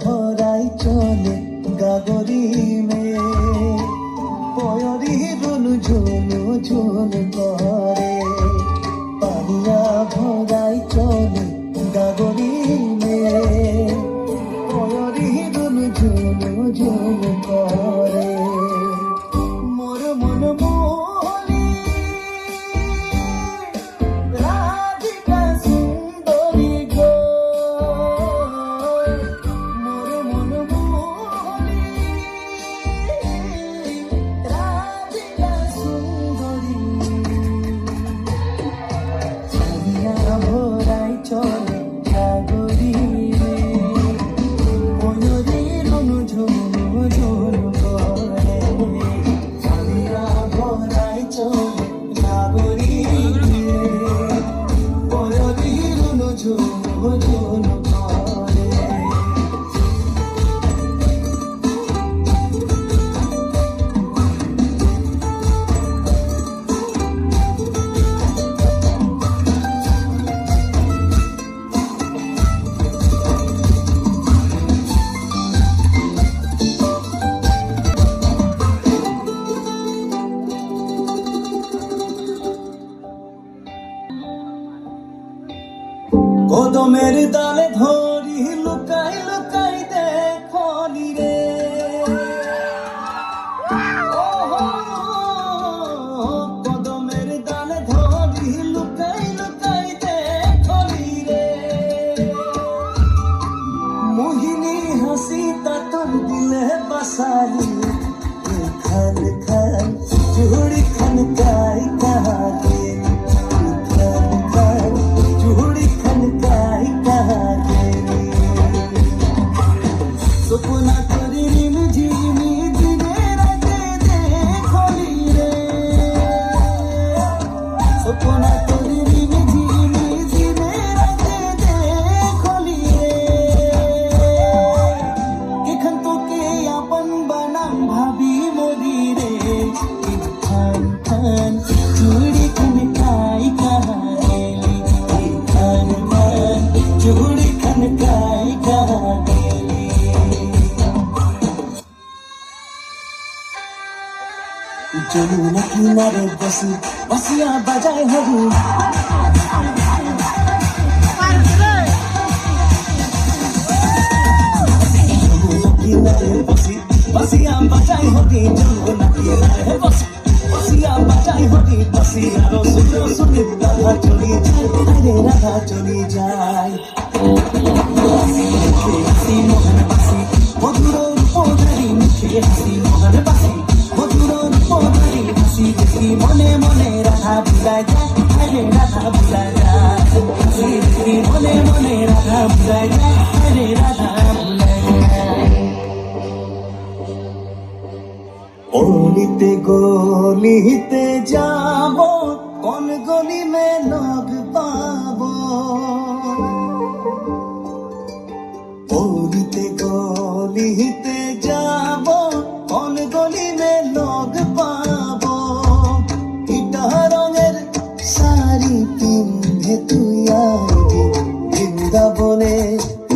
ভরাই চলে গাগরি মে পয়রি রুনু ঝুনু ঝুনু করে পানিয়া ভরাই চলে গাগরি মে পয়রি রুনু ঝুনু ঝুনু করে মোর মন মোহনী রাধিকা সুন্দরী গো মোর মন মোহনী রাধিকা সুন্দরী ছানিয়া ভরাই চলে গাগরি রে পয়রি রুনু ঝুনু ঝুনু করে ছানিয়া ভরাই চলে গাগরি রে পয়রি রুনু ঝুনু ঝুনু করে কদমের ডালে ধরি লুকাই লুকাই দেখনি রে কদমের ডালে ধরি লুকাই লুকাই দেখনি রে মোহিনী হাসি তা তোর দিলে বাসালি খান খান চুড়ি খান কাই কাহা গেলি খান খান চুড়ি খান কাই কাহা গেলি সপনা করি রিম ঝিমি দিনে রাতে দেখলি রে সপনা করি রিম ঝিমি দিনে রাতে দেখলি রে এখান তোকে আপন বানাম ভাবি মরি রে খান খান চুড়ি খান কাই কাহা গেলি খান খান চুড়ি খান কাই কাহা গেলি যমুনা কিনারে বসি বসিয়া বাজায় হবু যমুনা কিনারে বসি বসিয়া বাজায় হবি যমুনা কিনারে বসি বসিয়া বাজায় হবি বসি আরো সুন্দর সুন্দর রাধা চলি যায় আরে রাধা চলি যায় হাসি মোহন বাসি মধুর রূপধারী মুখে হাসি মোহন বাসি মধুর রূপধারী হাসি দেখি মনে মনে রাধা ভুলায় যায় আরে রাধা ভুলায় যায় হাসি দেখি মনে মনে রাধা ভুলায় যায় আরে রাধা ভুলায় যায় অলিতে গলিতে যাব কোন গলি মে নগ পাবো অলিতে গলিতে যাব কোন গলি মে নগ পাবো ইটা রঙের শাড়ি পিন্ধে তুই আইবি বৃন্দাবনে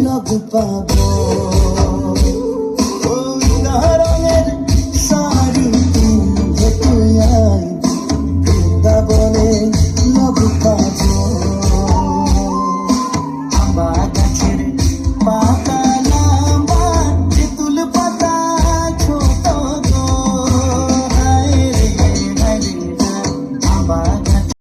নগ পাবো